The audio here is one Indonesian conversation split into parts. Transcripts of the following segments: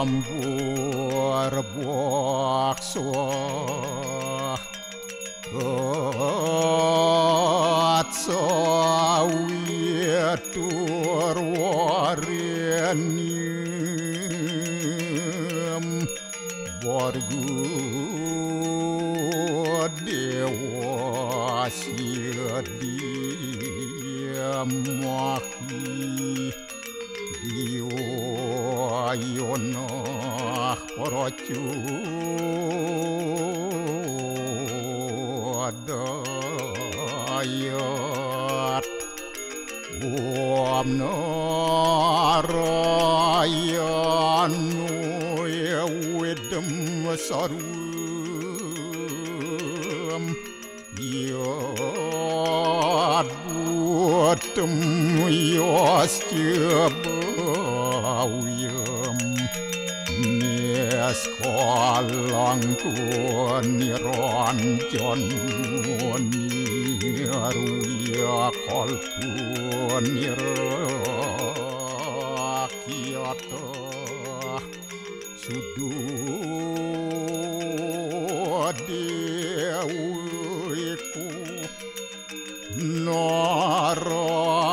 Ambur-bokso Atsawitur warenium Borgu dewa sidiamahi Diwayonah porocu adayat Om narayanu ewedem sarum yad buatem yasjabawiyam Neskolangku niranjan niruya kalku nirakyata sududewiku narayanu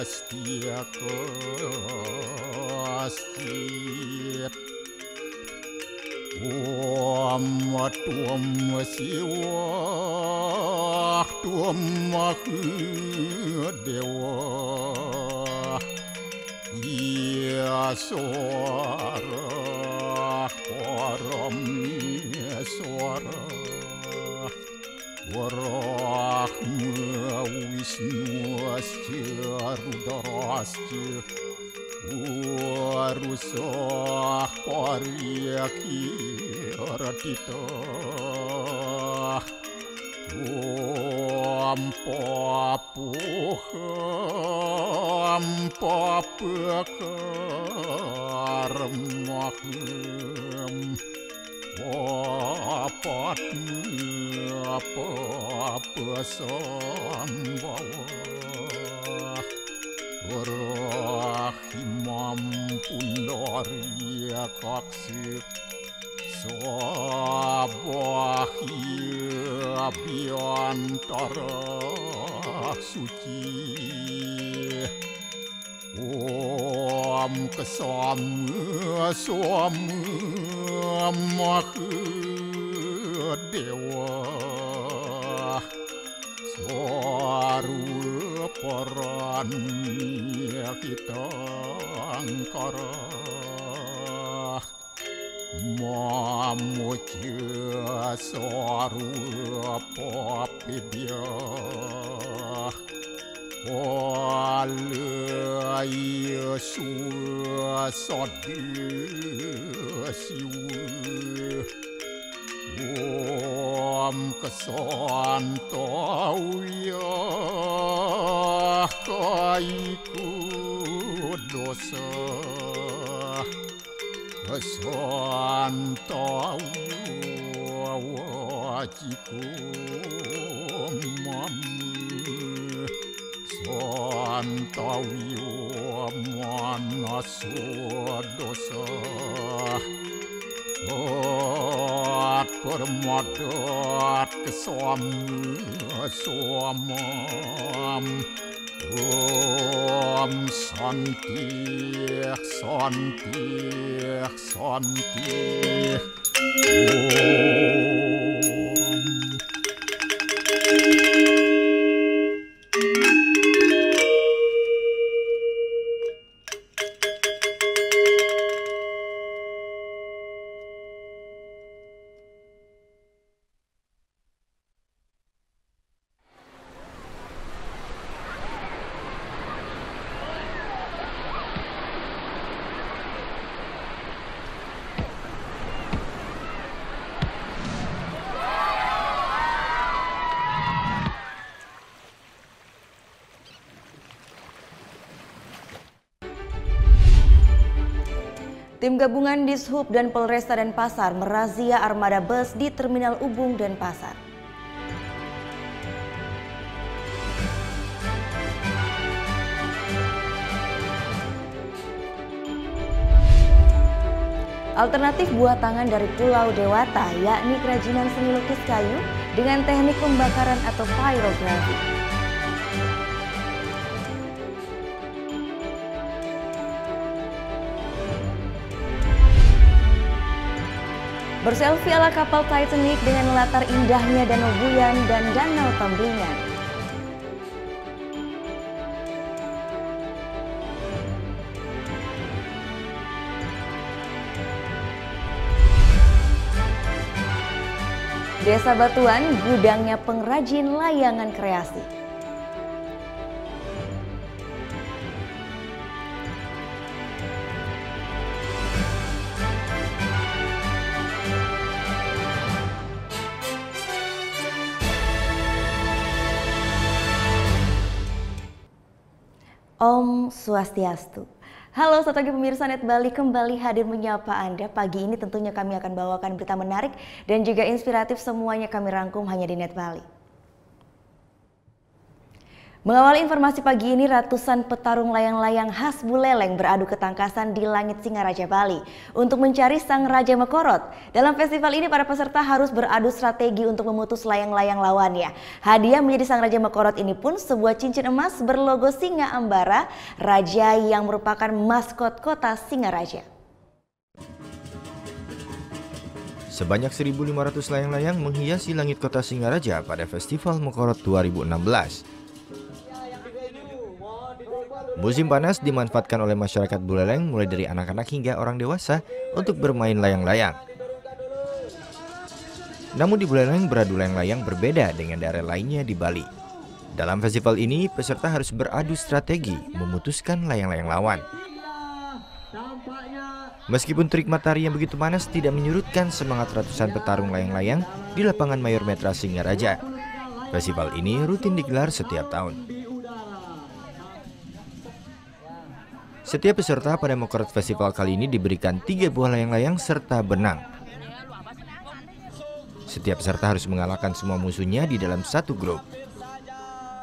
Astia kastit Om tuam siwah tuam dewa Ia suara param suara Warahma Wisnu asca Rudrasca Warusah Paryakiratita Om Papuham Papakarmaham Papatnya Papasambhawa Rahimam Pundarya Kaksik Sabahya Biantara Suci Om kesama Dewa Swaru paranya kita angkara Mamuja swaru papidya Walaya suasadiasiwa Om kesantauya kaiku dosa Kesantauya wajiku mamu Santauya manasu dosa Ot permadat kesamam Om santi Tim gabungan Dishub dan Polresta Denpasar merazia armada bus di Terminal Ubung Denpasar. Alternatif buah tangan dari Pulau Dewata, yakni kerajinan seni lukis kayu dengan teknik pembakaran atau pyrografi. Berselfie ala kapal Titanic dengan latar indahnya Danau Buyan dan Danau Tamblingan. Desa Batuan, gudangnya pengrajin layangan kreasi. Om Swastiastu. Halo selamat pagi pemirsa Net Bali, kembali hadir menyapa Anda. Pagi ini tentunya kami akan bawakan berita menarik dan juga inspiratif, semuanya kami rangkum hanya di Net Bali. Mengawali informasi pagi ini, ratusan petarung layang-layang khas Buleleng beradu ketangkasan di langit Singaraja Bali untuk mencari sang Raja Mekorot. Dalam festival ini para peserta harus beradu strategi untuk memutus layang-layang lawannya. Hadiah menjadi sang Raja Mekorot ini pun sebuah cincin emas berlogo singa Ambara, raja yang merupakan maskot kota Singaraja. Sebanyak 1.500 layang-layang menghiasi langit kota Singaraja pada Festival Mekorot 2016. Musim panas dimanfaatkan oleh masyarakat Buleleng mulai dari anak-anak hingga orang dewasa untuk bermain layang-layang. Namun di Buleleng beradu layang-layang berbeda dengan daerah lainnya di Bali. Dalam festival ini peserta harus beradu strategi memutuskan layang-layang lawan. Meskipun terik matahari yang begitu panas tidak menyurutkan semangat ratusan petarung layang-layang di lapangan Mayor Metra Singaraja. Festival ini rutin digelar setiap tahun. Setiap peserta pada Mekorot Festival kali ini diberikan 3 buah layang-layang serta benang. Setiap peserta harus mengalahkan semua musuhnya di dalam satu grup.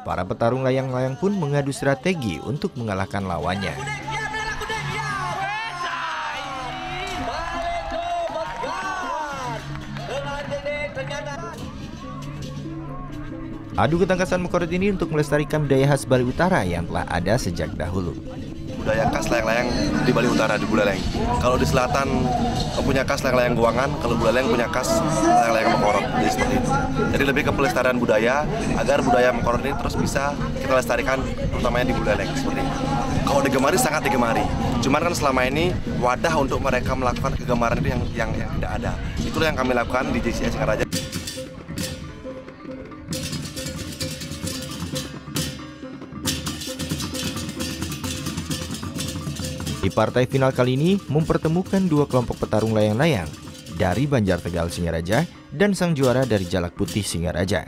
Para petarung layang-layang pun mengadu strategi untuk mengalahkan lawannya. Adu ketangkasan Mekorot ini untuk melestarikan budaya khas Bali Utara yang telah ada sejak dahulu. Budaya khas layang-layang di Bali Utara, di Buleleng. Kalau di selatan punya khas layang-layang Guangan, kalau Buleleng punya khas layang-layang Mekorot. Jadi seperti itu. Jadi lebih ke pelestarian budaya agar budaya Mekorot ini terus bisa kita lestarikan, terutamanya di Buleleng seperti itu. Kalau digemari sangat digemari. Cuman kan selama ini wadah untuk mereka melakukan kegemaran itu yang tidak ada. Itulah yang kami lakukan di JCI Singaraja. Di partai final kali ini mempertemukan 2 kelompok petarung layang-layang dari Banjar Tegal Singaraja dan sang juara dari Jalak Putih Singaraja.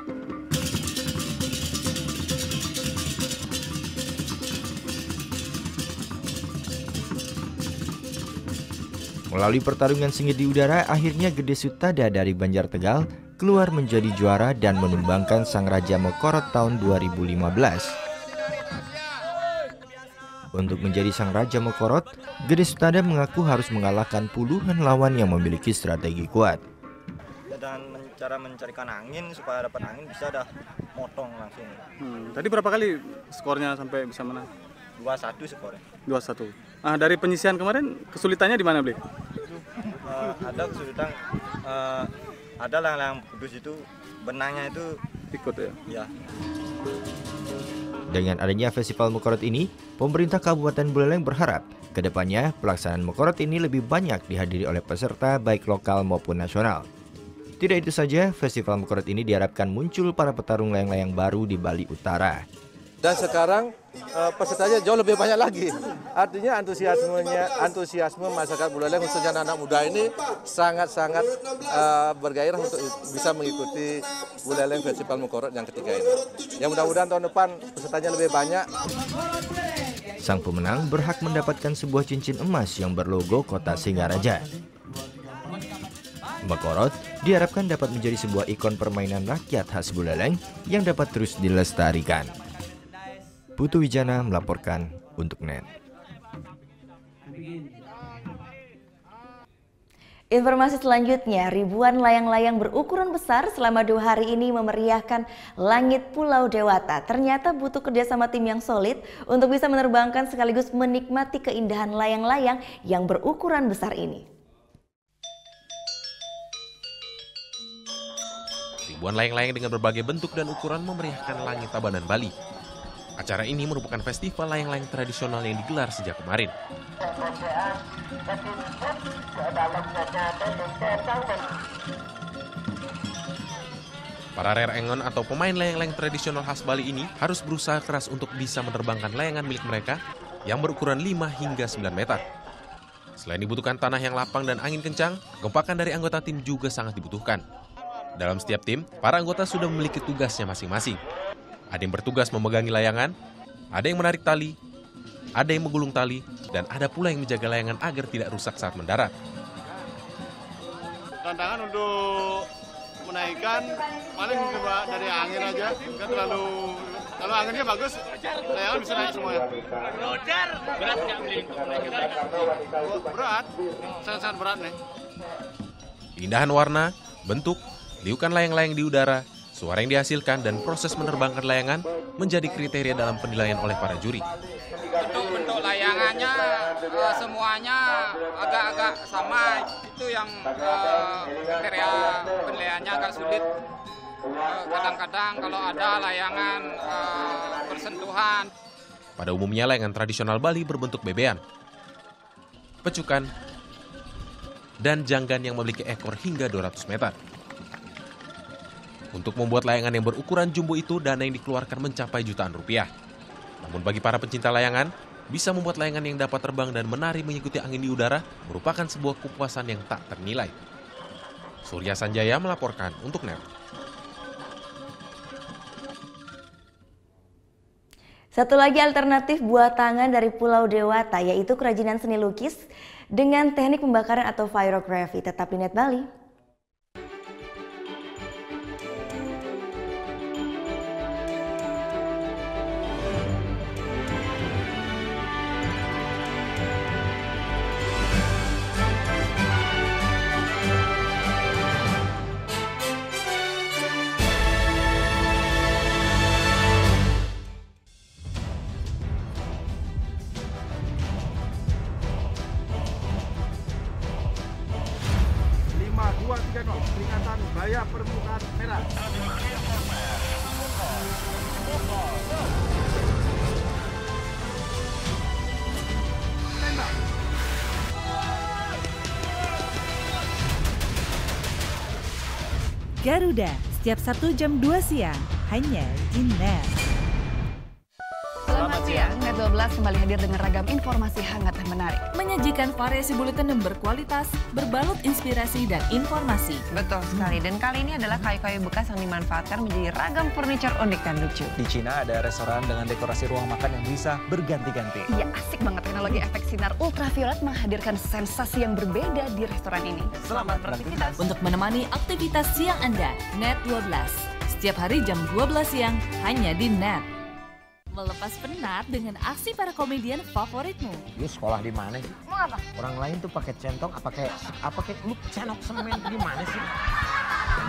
Melalui pertarungan sengit di udara, akhirnya Gede Sutada dari Banjar Tegal keluar menjadi juara dan menumbangkan sang Raja Mekorot tahun 2015. Untuk menjadi sang Raja Mekorot, Gede Sutada mengaku harus mengalahkan puluhan lawan yang memiliki strategi kuat. Dan cara mencarikan angin supaya dapat angin bisa dah motong langsung. Tadi berapa kali skornya sampai bisa menang? 2-1 skornya. 2-1. Dari penyisian kemarin kesulitannya di mana, Bli? Ada kesulitan, ada layang-layang putus itu, benangnya itu ikut ya? Ya. Dengan adanya festival Mekorot ini, pemerintah Kabupaten Buleleng berharap kedepannya pelaksanaan Mekorot ini lebih banyak dihadiri oleh peserta baik lokal maupun nasional. Tidak itu saja, festival Mekorot ini diharapkan muncul para petarung layang-layang baru di Bali Utara. Dan sekarang pesertanya jauh lebih banyak lagi. Artinya antusiasme masyarakat Buleleng khususnya anak muda ini sangat-sangat bergairah untuk bisa mengikuti Buleleng Festival Mekorot yang ketiga ini. Yang mudah-mudahan tahun depan pesertanya lebih banyak. Sang pemenang berhak mendapatkan sebuah cincin emas yang berlogo kota Singaraja. Mekorot diharapkan dapat menjadi sebuah ikon permainan rakyat khas Buleleng yang dapat terus dilestarikan. Putu Wijana melaporkan untuk NET. Informasi selanjutnya, ribuan layang-layang berukuran besar selama 2 hari ini memeriahkan langit Pulau Dewata. Ternyata butuh kerjasama tim yang solid untuk bisa menerbangkan sekaligus menikmati keindahan layang-layang yang berukuran besar ini. Ribuan layang-layang dengan berbagai bentuk dan ukuran memeriahkan langit Tabanan, Bali. Acara ini merupakan festival layang-layang tradisional yang digelar sejak kemarin. Para rerengon atau pemain layang-layang tradisional khas Bali ini harus berusaha keras untuk bisa menerbangkan layangan milik mereka yang berukuran 5 hingga 9 meter. Selain dibutuhkan tanah yang lapang dan angin kencang, kekompakan dari anggota tim juga sangat dibutuhkan. Dalam setiap tim, para anggota sudah memiliki tugasnya masing-masing. Ada yang bertugas memegangi layangan, ada yang menarik tali, ada yang menggulung tali, dan ada pula yang menjaga layangan agar tidak rusak saat mendarat. Tantangan untuk menaikkan paling dari angin aja, nggak terlalu, kalau anginnya bagus, layangan bisa naik semuanya. Berat nggak beli? Berat, sangat-sangat berat nih. Keindahan warna, bentuk, liukan layang-layang di udara, suara yang dihasilkan, dan proses menerbangkan layangan menjadi kriteria dalam penilaian oleh para juri. Bentuk layangannya semuanya agak-agak sama, itu yang kriteria penilaiannya agak sulit. Kadang-kadang kalau ada layangan bersentuhan. Pada umumnya layangan tradisional Bali berbentuk bebean, pecukan, dan janggan yang memiliki ekor hingga 200 meter. Untuk membuat layangan yang berukuran jumbo itu, dana yang dikeluarkan mencapai jutaan rupiah. Namun bagi para pencinta layangan, bisa membuat layangan yang dapat terbang dan menari mengikuti angin di udara merupakan sebuah kepuasan yang tak ternilai. Surya Sanjaya melaporkan untuk NET. Satu lagi alternatif buah tangan dari Pulau Dewata, yaitu kerajinan seni lukis dengan teknik pembakaran atau pyrography. Tetap di NET Bali. Peringatan Bahaya Permukaan Merah. Garuda, setiap Sabtu jam 2 siang, hanya di NET. Selamat siang, NET 12 kembali hadir dengan ragam informasi hangat dan menarik. Menyajikan variasi buletin yang berkualitas, berbalut inspirasi dan informasi. Betul sekali, dan kali ini adalah kayu-kayu bekas yang dimanfaatkan menjadi ragam furniture unik dan lucu. Di Cina ada restoran dengan dekorasi ruang makan yang bisa berganti-ganti. Iya, asik banget. Teknologi efek sinar ultraviolet menghadirkan sensasi yang berbeda di restoran ini. Selamat beraktivitas. Untuk menemani aktivitas siang Anda, NET 12. Setiap hari jam 12 siang, hanya di NET. Melepas penat dengan aksi para komedian favoritmu. Lu sekolah di mana sih? Mau apa? Orang lain tuh pakai centong, apa kayak lu cenok semen di mana sih?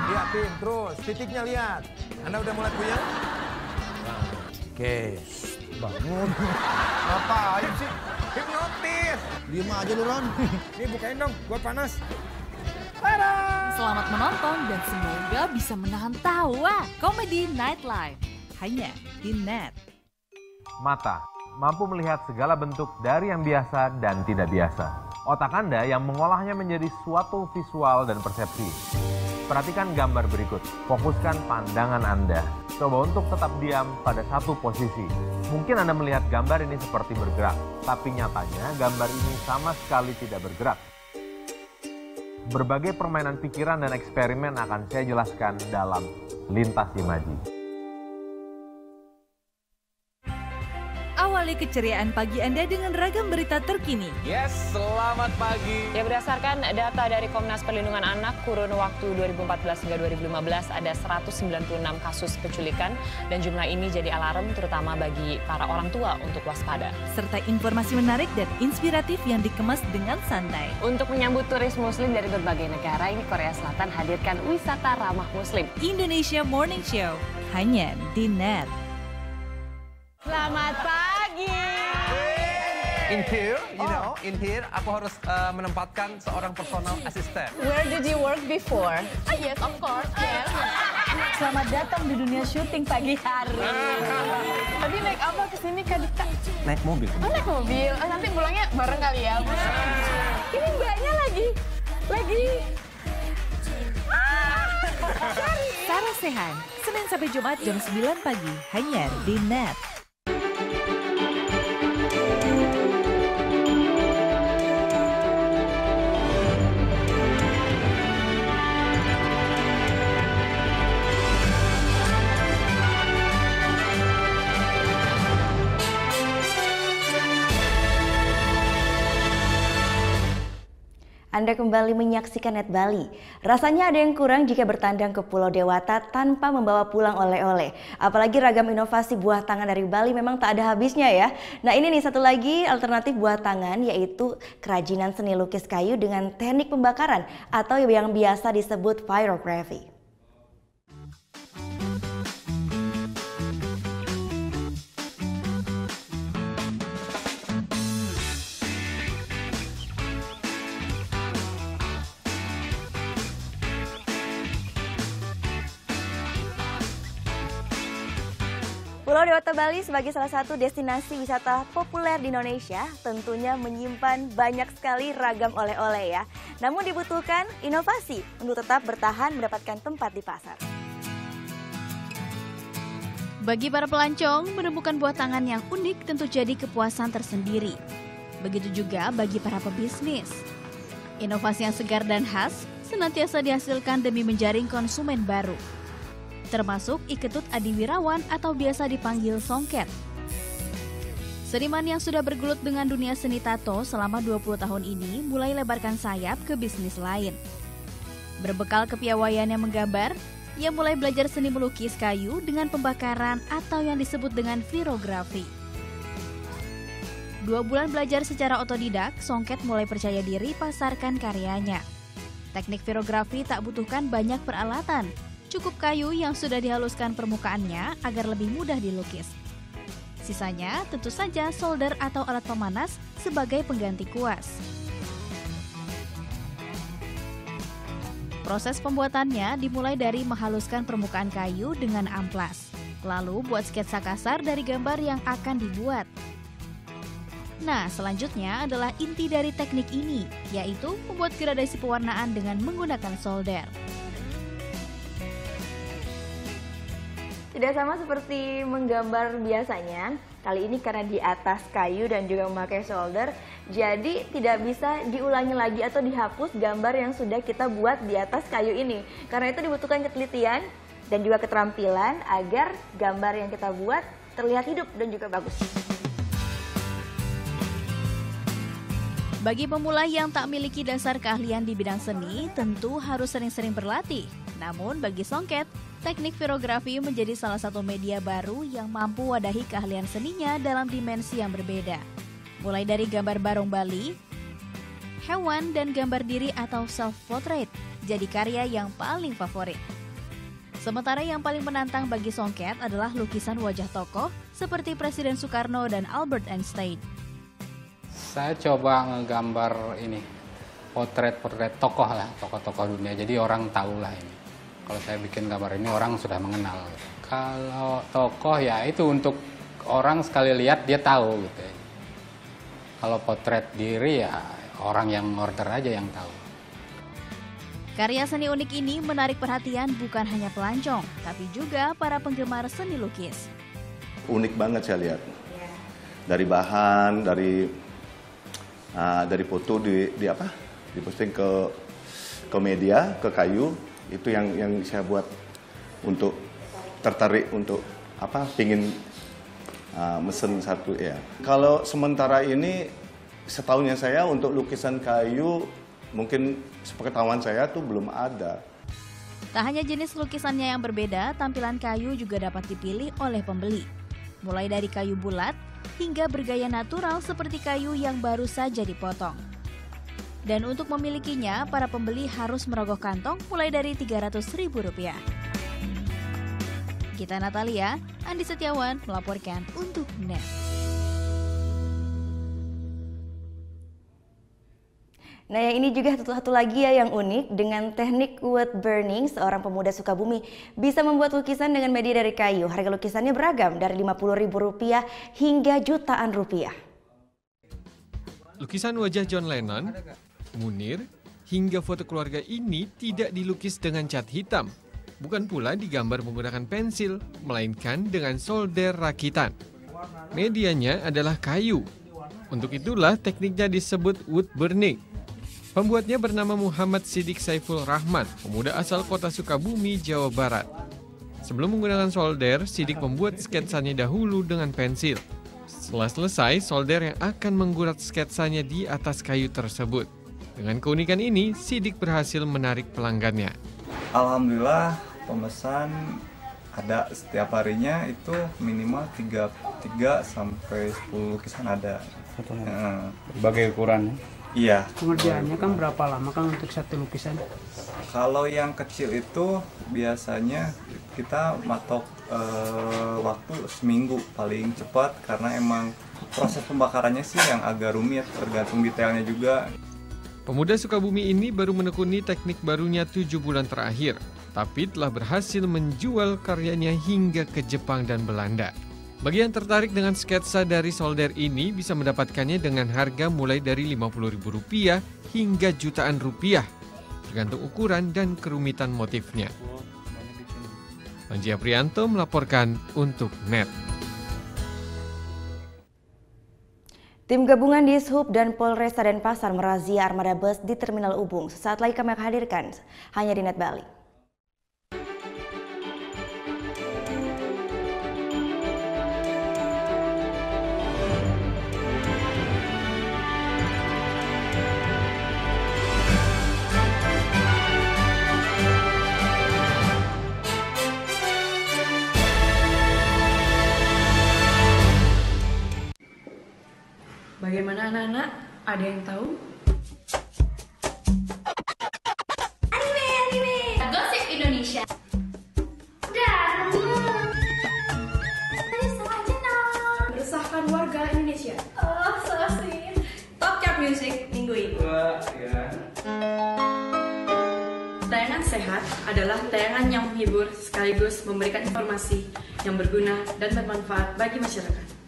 Lihatin terus, titiknya lihat. Anda udah mulai puyeng? Oke, bangun. Ngapain sih? Hipnotis. Diem aja lu, Ron. Nih bukain dong, gua panas. Selamat menonton dan semoga bisa menahan tawa. Komedi Night Live, hanya di NET. Mata mampu melihat segala bentuk dari yang biasa dan tidak biasa. Otak Anda yang mengolahnya menjadi suatu visual dan persepsi. Perhatikan gambar berikut. Fokuskan pandangan Anda. Coba untuk tetap diam pada satu posisi. Mungkin Anda melihat gambar ini seperti bergerak, tapi nyatanya gambar ini sama sekali tidak bergerak. Berbagai permainan pikiran dan eksperimen akan saya jelaskan dalam Lintas Imaji. awali keceriaan pagi Anda dengan ragam berita terkini. Yes, selamat pagi. Ya, berdasarkan data dari Komnas Perlindungan Anak, kurun waktu 2014 hingga 2015 ada 196 kasus penculikan dan jumlah ini jadi alarm terutama bagi para orang tua untuk waspada. Serta informasi menarik dan inspiratif yang dikemas dengan santai. Untuk menyambut turis muslim dari berbagai negara, ini Korea Selatan hadirkan wisata ramah muslim. Indonesia Morning Show, hanya di NET. Selamat pagi. In here, in here aku harus menempatkan seorang personal assistant. Where did you work before? Yes, of course. Yes. Selamat datang di dunia syuting pagi hari. Tadi naik apa ke sini Kak Dita? Naik mobil. Oh, naik mobil. Oh, nanti pulangnya bareng kali ya. Ini mbaknya lagi. Sarah Sehan, Senin sampai Jumat jam 9 pagi, hanya di NET. Anda kembali menyaksikan Net Bali. Rasanya ada yang kurang jika bertandang ke Pulau Dewata tanpa membawa pulang oleh-oleh. Apalagi ragam inovasi buah tangan dari Bali memang tak ada habisnya ya. Nah ini nih satu lagi alternatif buah tangan, yaitu kerajinan seni lukis kayu dengan teknik pembakaran atau yang biasa disebut pyrography. Pulau Dewata Bali sebagai salah satu destinasi wisata populer di Indonesia tentunya menyimpan banyak sekali ragam oleh-oleh ya. Namun dibutuhkan inovasi untuk tetap bertahan mendapatkan tempat di pasar. Bagi para pelancong, menemukan buah tangan yang unik tentu jadi kepuasan tersendiri. Begitu juga bagi para pebisnis. Inovasi yang segar dan khas senantiasa dihasilkan demi menjaring konsumen baru. Termasuk Iketut Adi Wirawan atau biasa dipanggil Songket. Seniman yang sudah bergelut dengan dunia seni tato selama 20 tahun ini mulai lebarkan sayap ke bisnis lain. Berbekal kepiawaiannya menggambar, ia mulai belajar seni melukis kayu dengan pembakaran atau yang disebut dengan virografi. 2 bulan belajar secara otodidak, Songket mulai percaya diri pasarkan karyanya. Teknik virografi tak butuhkan banyak peralatan. Cukup kayu yang sudah dihaluskan permukaannya agar lebih mudah dilukis. Sisanya tentu saja solder atau alat pemanas sebagai pengganti kuas. Proses pembuatannya dimulai dari menghaluskan permukaan kayu dengan amplas. Lalu buat sketsa kasar dari gambar yang akan dibuat. Nah, selanjutnya adalah inti dari teknik ini, yaitu membuat gradasi pewarnaan dengan menggunakan solder. Tidak sama seperti menggambar biasanya, kali ini karena di atas kayu dan juga memakai solder, jadi tidak bisa diulangi lagi atau dihapus gambar yang sudah kita buat di atas kayu ini. Karena itu dibutuhkan ketelitian dan juga keterampilan agar gambar yang kita buat terlihat hidup dan juga bagus. Bagi pemula yang tak memiliki dasar keahlian di bidang seni, tentu harus sering-sering berlatih. Namun bagi Songket, teknik virografi menjadi salah satu media baru yang mampu wadahi keahlian seninya dalam dimensi yang berbeda. Mulai dari gambar barong Bali, hewan, dan gambar diri atau self-portrait jadi karya yang paling favorit. Sementara yang paling menantang bagi Songket adalah lukisan wajah tokoh seperti Presiden Soekarno dan Albert Einstein. Saya coba ngegambar ini, potret tokoh lah, tokoh-tokoh dunia, jadi orang tahu lah ini. Kalau saya bikin gambar ini orang sudah mengenal. Kalau tokoh ya itu untuk orang sekali lihat dia tahu gitu. Kalau potret diri ya orang yang order aja yang tahu. Karya seni unik ini menarik perhatian bukan hanya pelancong, tapi juga para penggemar seni lukis. Unik banget saya lihat. Dari bahan, dari foto diposting ke media, ke kayu. Itu yang saya buat untuk tertarik untuk pingin mesen satu ya. Kalau sementara ini setahunya saya untuk lukisan kayu mungkin sepengetahuan saya tuh belum ada. Tak hanya jenis lukisannya yang berbeda, tampilan kayu juga dapat dipilih oleh pembeli. Mulai dari kayu bulat hingga bergaya natural seperti kayu yang baru saja dipotong. Dan untuk memilikinya, para pembeli harus merogoh kantong mulai dari Rp300.000. Gita Natalia, Andi Setiawan melaporkan untuk NET. Nah, yang ini juga satu lagi ya yang unik. Dengan teknik wood burning, seorang pemuda Sukabumi bisa membuat lukisan dengan media dari kayu. Harga lukisannya beragam dari Rp50.000 hingga jutaan rupiah. Lukisan wajah John Lennon, Munir, hingga foto keluarga ini tidak dilukis dengan cat hitam. Bukan pula digambar menggunakan pensil, melainkan dengan solder rakitan. Medianya adalah kayu. Untuk itulah tekniknya disebut wood burning. Pembuatnya bernama Muhammad Siddiq Saiful Rahman, pemuda asal kota Sukabumi, Jawa Barat. Sebelum menggunakan solder, Siddiq membuat sketsanya dahulu dengan pensil. Setelah selesai, solder yang akan menggurat sketsanya di atas kayu tersebut. Dengan keunikan ini, Siddiq berhasil menarik pelanggannya. Alhamdulillah, pemesan ada setiap harinya itu minimal 3 sampai 10 lukisan ada. Berbagai ukuran. Iya. Pengerjaannya kan berapa lama kan untuk satu lukisan? Kalau yang kecil itu biasanya kita matok waktu seminggu paling cepat karena emang proses pembakarannya sih yang agak rumit, tergantung detailnya juga. Pemuda Sukabumi ini baru menekuni teknik barunya 7 bulan terakhir, tapi telah berhasil menjual karyanya hingga ke Jepang dan Belanda. Bagi yang tertarik dengan sketsa dari solder ini bisa mendapatkannya dengan harga mulai dari Rp50.000 hingga jutaan rupiah, tergantung ukuran dan kerumitan motifnya. Panji Aprianto melaporkan untuk NET. Tim gabungan Dishub dan Polresta Denpasar merazia armada bus di Terminal Ubung. Sesaat lagi kami akan hadirkan hanya di NET Bali. Bagaimana anak-anak? Ada yang tahu? Anime. Gosip Indonesia. Meresahkan warga Indonesia. Oh, so sweet. Top Chart Music minggu ini. Tayangan sehat adalah tayangan yang menghibur sekaligus memberikan informasi yang berguna dan bermanfaat bagi masyarakat.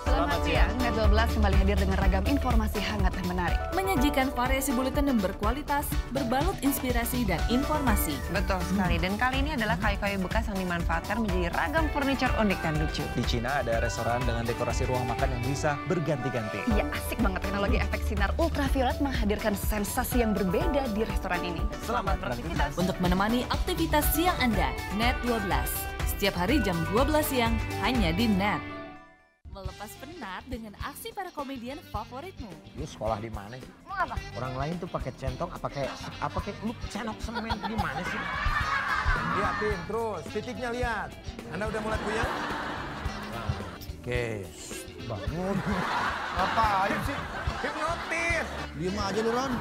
Selamat siang, Net 12 kembali hadir dengan ragam informasi hangat dan menarik. Menyajikan variasi buletin yang berkualitas, berbalut inspirasi dan informasi. Betul sekali, dan kali ini adalah kayu-kayu bekas yang dimanfaatkan menjadi ragam furniture unik dan lucu. Di Cina ada restoran dengan dekorasi ruang makan yang bisa berganti-ganti. Iya, asik banget. Teknologi efek sinar ultraviolet menghadirkan sensasi yang berbeda di restoran ini. Selamat beraktivitas. Untuk menemani aktivitas siang Anda, Net 12. Setiap hari jam 12 siang, hanya di Net. Melepas penat dengan aksi para komedian favoritmu. Lu sekolah di mana sih? Mau apa? Orang lain tuh pakai centong, apa kayak lu cenok semen di mana sih? Lihat Pin, terus titiknya lihat. Anda udah mulai puyeng? Oke, bangun. Ngapain sih? Hipnotis. Diem aja lu Ron.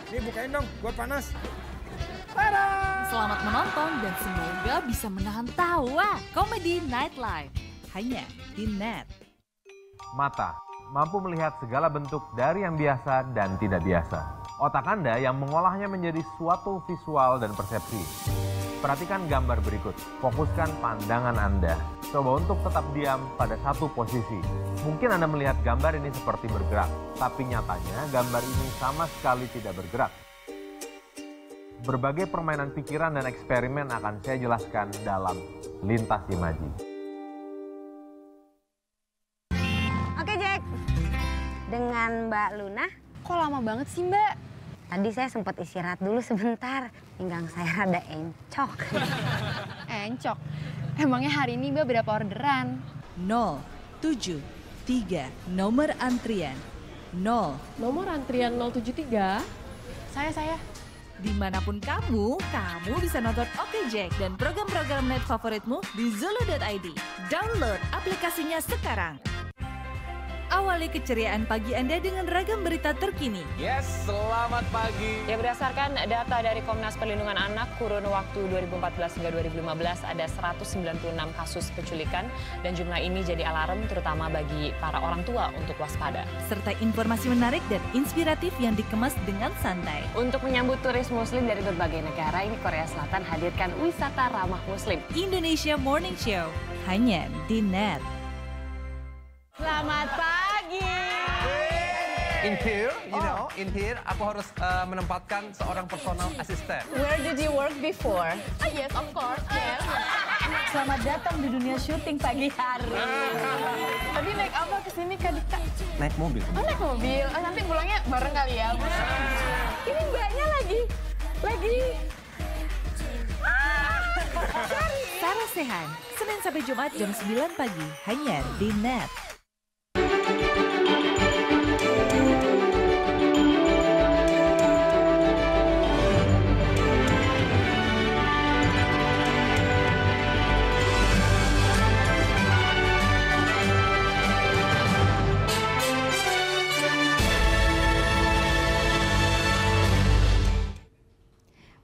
Nih bukain dong, gua panas. Tada! Selamat menonton dan semoga bisa menahan tawa. Komedi Nightlife hanya di Net. Mata mampu melihat segala bentuk dari yang biasa dan tidak biasa. Otak Anda yang mengolahnya menjadi suatu visual dan persepsi. Perhatikan gambar berikut. Fokuskan pandangan Anda. Coba untuk tetap diam pada satu posisi. Mungkin Anda melihat gambar ini seperti bergerak, tapi nyatanya gambar ini sama sekali tidak bergerak. Berbagai permainan pikiran dan eksperimen akan saya jelaskan dalam Lintas Imaji. Oke Jack, dengan Mbak Luna. Kok lama banget sih Mbak? Tadi saya sempat istirahat dulu sebentar, pinggang saya rada encok. Encok? Emangnya hari ini Mbak berapa orderan? 0. 073, nomor antrian 0. Nomor antrian 073. Saya. Dimanapun kamu bisa nonton Oke Jack dan program-program net favoritmu di Zulu.id. Download aplikasinya sekarang. Awali keceriaan pagi Anda dengan ragam berita terkini. Yes, selamat pagi. Ya, berdasarkan data dari Komnas Perlindungan Anak, kurun waktu 2014 hingga 2015 ada 196 kasus penculikan dan jumlah ini jadi alarm terutama bagi para orang tua untuk waspada. Serta informasi menarik dan inspiratif yang dikemas dengan santai. Untuk menyambut turis muslim dari berbagai negara, ini Korea Selatan hadirkan wisata ramah muslim. Indonesia Morning Show, hanya di NET. Selamat pagi. In here, aku harus menempatkan seorang personal assistant. Where did you work before? Yes, of course. Yes. Selamat datang di dunia syuting pagi hari. Tadi naik apa kesini Kak Dika? Naik mobil. Oh, naik mobil. Nanti pulangnya bareng kali ya. Ini mbaknya lagi. Sarah Sehan, Senin sampai Jumat jam 9 pagi, hanya di NET.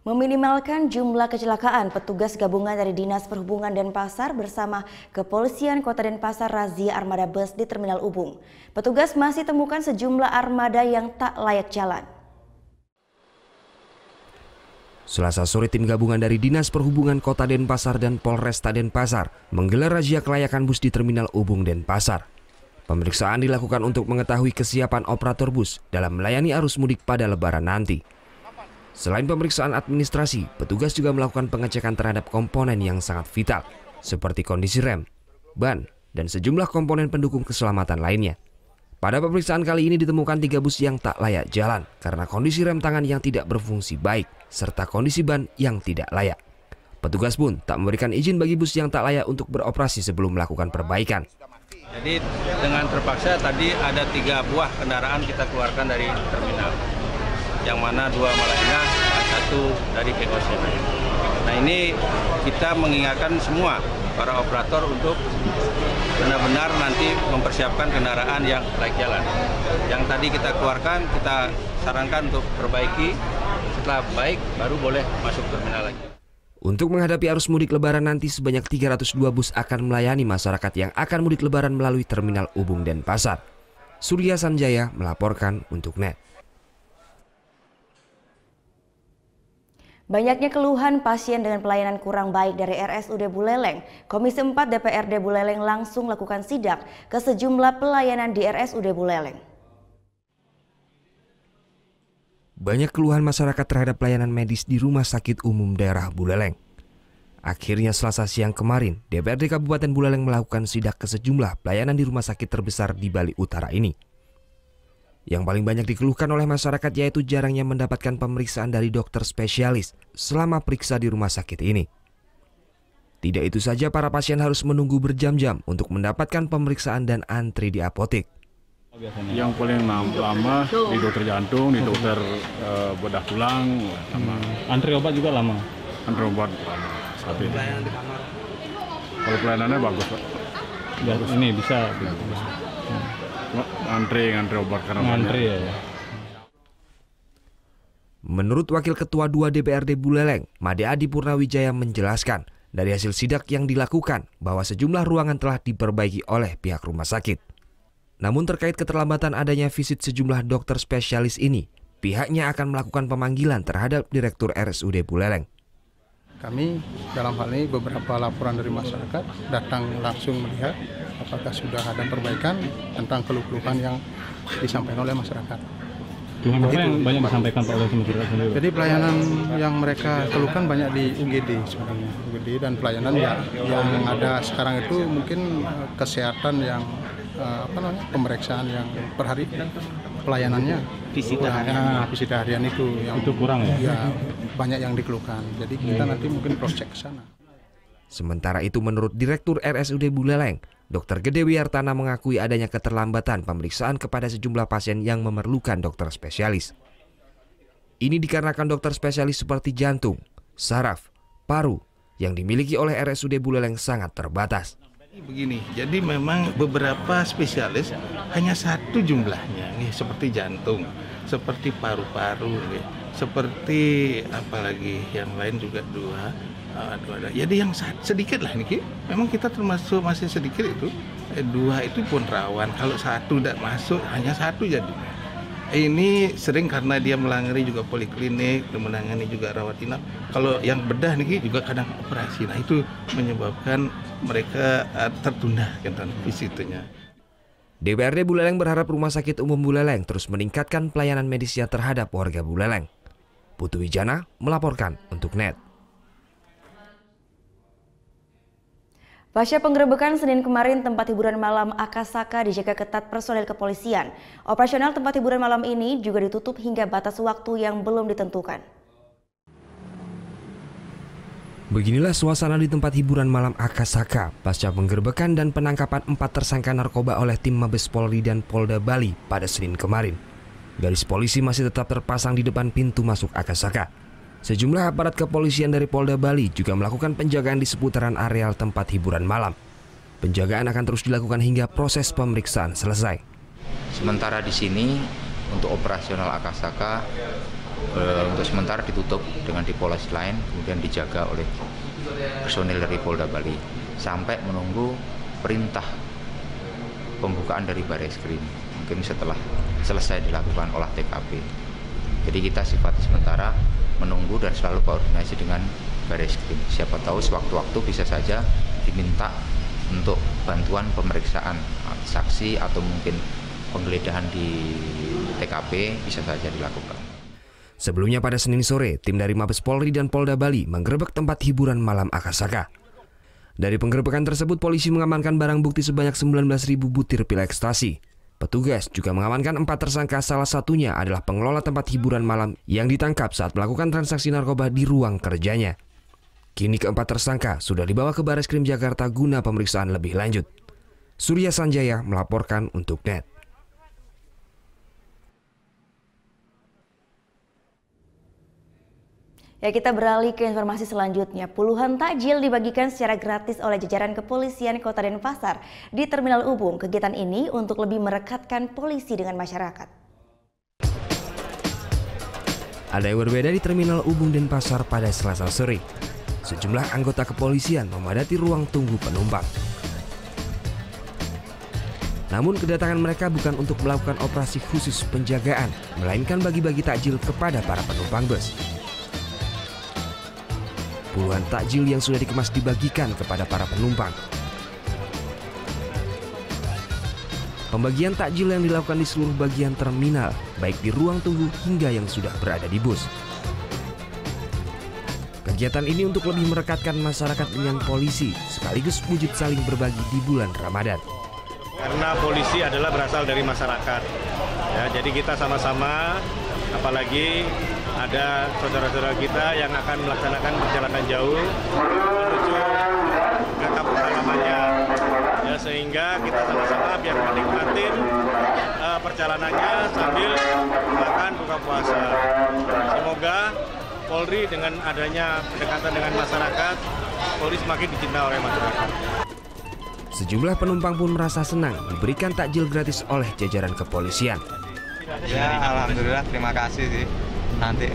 Meminimalkan jumlah kecelakaan, petugas gabungan dari Dinas Perhubungan Denpasar bersama Kepolisian Kota Denpasar razia armada bus di Terminal Ubung. Petugas masih temukan sejumlah armada yang tak layak jalan. Selasa sore tim gabungan dari Dinas Perhubungan Kota Denpasar dan Polresta Denpasar menggelar razia kelayakan bus di Terminal Ubung Denpasar. Pemeriksaan dilakukan untuk mengetahui kesiapan operator bus dalam melayani arus mudik pada Lebaran nanti. Selain pemeriksaan administrasi, petugas juga melakukan pengecekan terhadap komponen yang sangat vital, seperti kondisi rem, ban, dan sejumlah komponen pendukung keselamatan lainnya. Pada pemeriksaan kali ini ditemukan 3 bus yang tak layak jalan karena kondisi rem tangan yang tidak berfungsi baik, serta kondisi ban yang tidak layak. Petugas pun tak memberikan izin bagi bus yang tak layak untuk beroperasi sebelum melakukan perbaikan. Jadi dengan terpaksa tadi ada 3 buah kendaraan kita keluarkan dari terminal. Yang mana 2 lainnya, 1 dari VOC. Nah ini kita mengingatkan semua para operator untuk benar-benar nanti mempersiapkan kendaraan yang layak jalan. Yang tadi kita keluarkan, kita sarankan untuk perbaiki. Setelah baik, baru boleh masuk terminal lagi. Untuk menghadapi arus mudik Lebaran nanti sebanyak 302 bus akan melayani masyarakat yang akan mudik Lebaran melalui Terminal Ubung Denpasar. Surya Sanjaya melaporkan untuk NET. Banyaknya keluhan pasien dengan pelayanan kurang baik dari RSUD Buleleng. Komisi 4 DPRD Buleleng langsung lakukan sidak ke sejumlah pelayanan di RSUD Buleleng. Banyak keluhan masyarakat terhadap pelayanan medis di Rumah Sakit Umum Daerah Buleleng. Akhirnya Selasa siang kemarin, DPRD Kabupaten Buleleng melakukan sidak ke sejumlah pelayanan di rumah sakit terbesar di Bali Utara ini. Yang paling banyak dikeluhkan oleh masyarakat yaitu jarangnya mendapatkan pemeriksaan dari dokter spesialis selama periksa di rumah sakit ini. Tidak itu saja, para pasien harus menunggu berjam-jam untuk mendapatkan pemeriksaan dan antri di apotek. Yang paling lama di dokter jantung, di dokter bedah tulang, sama antri obat juga lama. Antri obat lama. Pelayanan di kamar. Kalau pelayanannya bagus, Pak. Bagus. Ini bisa. Ngantri obat karena ngantri ya. Menurut Wakil Ketua 2 DPRD Buleleng, Made Adi Purnawijaya menjelaskan, dari hasil sidak yang dilakukan bahwa sejumlah ruangan telah diperbaiki oleh pihak rumah sakit. Namun terkait keterlambatan adanya visit sejumlah dokter spesialis ini, pihaknya akan melakukan pemanggilan terhadap Direktur RSUD Buleleng. Kami dalam hal ini beberapa laporan dari masyarakat datang langsung melihat apakah sudah ada perbaikan tentang keluhan yang disampaikan oleh masyarakat. Apa yang banyak disampaikan Pak oleh masyarakat sendiri? Jadi pelayanan yang mereka keluhkan banyak di UGD sebenarnya, UGD, dan pelayanan yang ada sekarang itu mungkin kesehatan yang pemeriksaan yang per hari pelayanannya visita harian itu yang kurang ya? Banyak yang dikeluhkan. Jadi kita nanti mungkin cross check ke sana. Sementara itu menurut Direktur RSUD Buleleng, Dr. Gede Wiartana mengakui adanya keterlambatan pemeriksaan kepada sejumlah pasien yang memerlukan dokter spesialis. Ini dikarenakan dokter spesialis seperti jantung, saraf, paru yang dimiliki oleh RSUD Buleleng sangat terbatas. Begini, jadi memang beberapa spesialis hanya satu jumlahnya, nih seperti jantung, seperti paru-paru, seperti apalagi yang lain juga dua. Jadi yang sedikit lah nih, memang kita termasuk masih sedikit itu, dua itu pun rawan. Kalau satu tidak masuk, hanya satu jadi. Ini sering karena dia melanggar juga poliklinik, menangani juga rawat inap. Kalau yang bedah nih juga kadang operasi. Nah itu menyebabkan mereka tertunda kan visitnya. DPRD Buleleng berharap Rumah Sakit Umum Buleleng terus meningkatkan pelayanan medisnya terhadap warga Buleleng. Putu Wijana melaporkan untuk NET. Pasca penggerebekan Senin kemarin, tempat hiburan malam Akasaka dijaga ketat personel kepolisian. Operasional tempat hiburan malam ini juga ditutup hingga batas waktu yang belum ditentukan. Beginilah suasana di tempat hiburan malam Akasaka pasca penggerebekan dan penangkapan 4 tersangka narkoba oleh tim Mabes Polri dan Polda Bali pada Senin kemarin. Garis polisi masih tetap terpasang di depan pintu masuk Akasaka. Sejumlah aparat kepolisian dari Polda Bali juga melakukan penjagaan di seputaran areal tempat hiburan malam. Penjagaan akan terus dilakukan hingga proses pemeriksaan selesai. Sementara di sini untuk operasional Akasaka untuk sementara ditutup dengan di polisi lain, kemudian dijaga oleh personil dari Polda Bali sampai menunggu perintah pembukaan dari Bareskrim, mungkin setelah selesai dilakukan olah TKP. Jadi kita sifatnya sementara menunggu dan selalu koordinasi dengan Bareskrim. Siapa tahu sewaktu-waktu bisa saja diminta untuk bantuan pemeriksaan saksi atau mungkin penggeledahan di TKP bisa saja dilakukan. Sebelumnya pada Senin sore, tim dari Mabes Polri dan Polda Bali menggerebek tempat hiburan malam Akasaka. Dari penggerebekan tersebut, polisi mengamankan barang bukti sebanyak 19.000 butir pil ekstasi. Petugas juga mengamankan 4 tersangka, salah satunya adalah pengelola tempat hiburan malam yang ditangkap saat melakukan transaksi narkoba di ruang kerjanya. Kini keempat tersangka sudah dibawa ke Bareskrim Jakarta guna pemeriksaan lebih lanjut. Surya Sanjaya melaporkan untuk NET. Ya, kita beralih ke informasi selanjutnya. Puluhan takjil dibagikan secara gratis oleh jajaran kepolisian Kota Denpasar di Terminal Ubung. Kegiatan ini untuk lebih merekatkan polisi dengan masyarakat. Ada yang berbeda di Terminal Ubung Denpasar pada Selasa sore. Sejumlah anggota kepolisian memadati ruang tunggu penumpang. Namun kedatangan mereka bukan untuk melakukan operasi khusus penjagaan, melainkan bagi-bagi takjil kepada para penumpang bus. Puluhan takjil yang sudah dikemas dibagikan kepada para penumpang. Pembagian takjil yang dilakukan di seluruh bagian terminal, baik di ruang tunggu hingga yang sudah berada di bus. Kegiatan ini untuk lebih merekatkan masyarakat dengan polisi, sekaligus wujud saling berbagi di bulan Ramadan. Karena polisi adalah berasal dari masyarakat, ya, jadi kita sama-sama, apalagi ada saudara-saudara kita yang akan melaksanakan perjalanan jauh menuju ke kampung halamannya, ya, sehingga kita sama-sama biar menikmatin perjalanannya sambil makan buka puasa. Semoga Polri dengan adanya pendekatan dengan masyarakat, Polri semakin dicintai oleh masyarakat. Sejumlah penumpang pun merasa senang diberikan takjil gratis oleh jajaran kepolisian. Ya, alhamdulillah, terima kasih sih. Nanti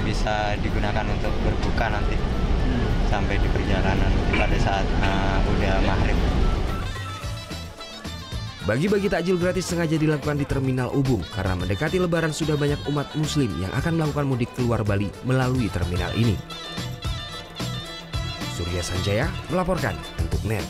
bisa digunakan untuk berbuka nanti sampai di perjalanan pada saat udah maghrib. Bagi-bagi takjil gratis sengaja dilakukan di Terminal Ubung karena mendekati Lebaran sudah banyak umat Muslim yang akan melakukan mudik keluar Bali melalui terminal ini. Surya Sanjaya melaporkan untuk NET.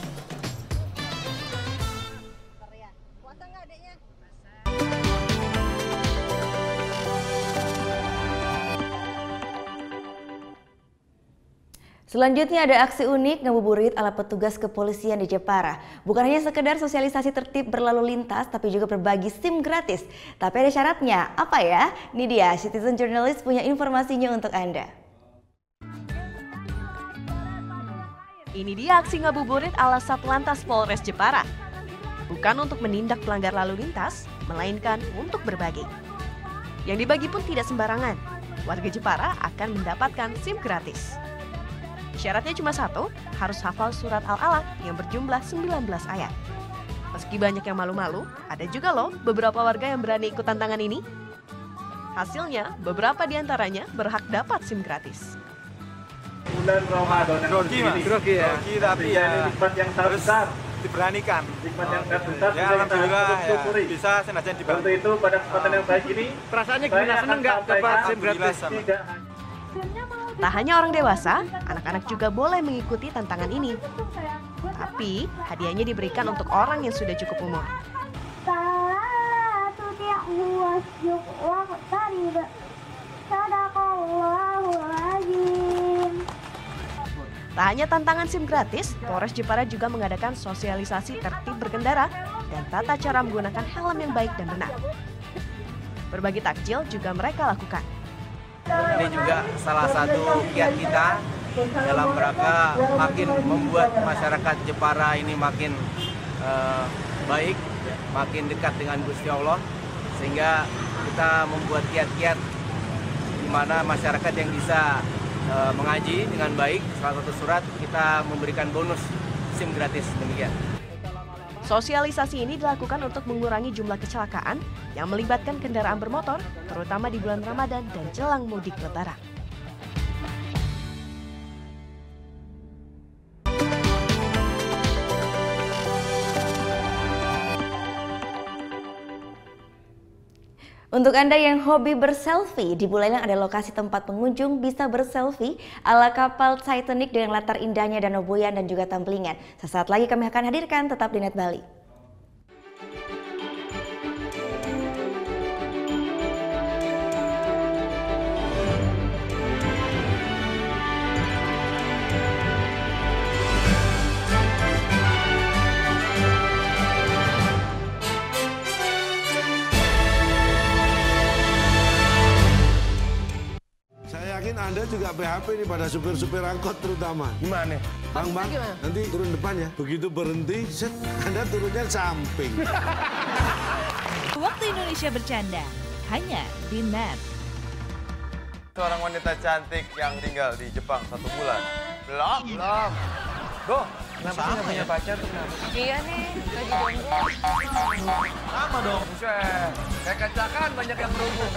Selanjutnya ada aksi unik ngabuburit ala petugas kepolisian di Jepara. Bukan hanya sekedar sosialisasi tertib berlalu lintas, tapi juga berbagi SIM gratis. Tapi ada syaratnya, apa ya? Ini dia, Citizen Journalist punya informasinya untuk Anda. Ini dia aksi ngabuburit ala Satlantas Polres Jepara. Bukan untuk menindak pelanggar lalu lintas, melainkan untuk berbagi. Yang dibagi pun tidak sembarangan. Warga Jepara akan mendapatkan SIM gratis. Syaratnya cuma satu, harus hafal surat Al-Alaq yang berjumlah 19 ayat. Meski banyak yang malu-malu, ada juga loh beberapa warga yang berani ikut tantangan ini. Hasilnya, beberapa di antaranya berhak dapat SIM gratis. Bulan Ramadan grogi ya. Grogi tapi ya nikmat yang sangat besar diberanikan. Nikmat yang sangat besar ya, alhamdulillah ya, bisa senajan dibantu. Untuk itu pada kesempatan yang baik ini perasaannya gimana, seneng nggak dapat SIM gratis? Tak hanya orang dewasa, anak-anak juga boleh mengikuti tantangan ini. Tapi hadiahnya diberikan untuk orang yang sudah cukup umur. Tak hanya tantangan SIM gratis, Polres Jepara juga mengadakan sosialisasi tertib berkendara dan tata cara menggunakan helm yang baik dan benar. Berbagi takjil juga mereka lakukan. Ini juga salah satu kiat kita dalam rangka makin membuat masyarakat Jepara ini makin baik, makin dekat dengan Gusti Allah, sehingga kita membuat kiat-kiat di mana masyarakat yang bisa mengaji dengan baik, salah satu surat kita memberikan bonus SIM gratis, demikian. Sosialisasi ini dilakukan untuk mengurangi jumlah kecelakaan yang melibatkan kendaraan bermotor, terutama di bulan Ramadan dan jelang mudik Lebaran. Untuk Anda yang hobi berselfie, di Buleleng ada lokasi tempat pengunjung bisa berselfie ala kapal Titanic dengan latar indahnya Danau Boyan dan juga Tambelingan. Sesaat lagi kami akan hadirkan, tetap di Net Bali. Anda juga PHP nih pada supir-supir angkot terutama. Gimana? Bang, nanti turun depan ya. Begitu berhenti, set, Anda turunnya samping. Waktu Indonesia bercanda, hanya di Net. Seorang wanita cantik yang tinggal di Jepang 1 bulan. Belum. Go. Kenapa sih nggak punya pacar tuh kenapa? Iya nih, lagi jomblo. Sama dong. Buset. Kayak kacakan banyak yang berhubung.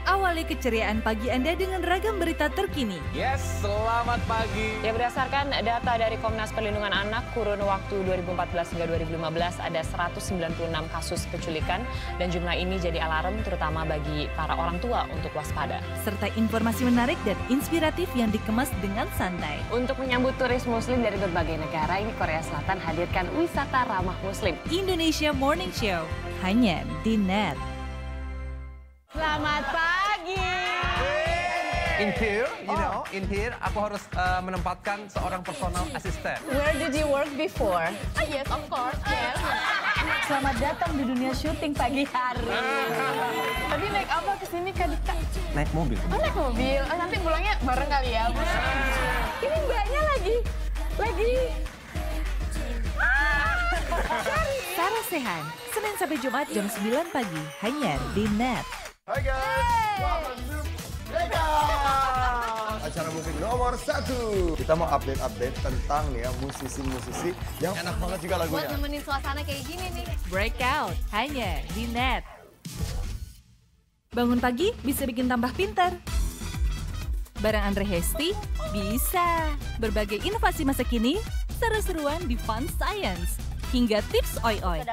Awali keceriaan pagi Anda dengan ragam berita terkini. Yes, selamat pagi. Ya, berdasarkan data dari Komnas Perlindungan Anak, kurun waktu 2014 hingga 2015 ada 196 kasus penculikan dan jumlah ini jadi alarm terutama bagi para orang tua untuk waspada. Serta informasi menarik dan inspiratif yang dikemas dengan santai. Untuk menyambut turis muslim dari berbagai negara, ini Korea Selatan hadirkan wisata ramah muslim. Indonesia Morning Show, hanya di Net. Selamat pagi. In here, aku harus menempatkan seorang personal assistant. Where did you work before? Yes, of course. Yes. Selamat datang di dunia syuting pagi hari. Tadi naik apa ke sini Kak Dika? Naik mobil. Oh, naik mobil. Oh, nanti pulangnya bareng kali ya. Ini mbaknya lagi. Sarah Sehan, Senin sampai Jumat jam 9 pagi, hanya di Net. Hai guys, welcome to Mega! Acara musik nomor 1. Kita mau update tentang nih ya musisi-musisi yang enak banget juga lagunya. Buat nemenin suasana kayak gini nih. Breakout, hanya di Net. Bangun pagi bisa bikin tambah pintar. Bareng Andre Hesti, bisa. Berbagai inovasi masa kini, seru-seruan di Fun Science. Hingga tips oi-oi.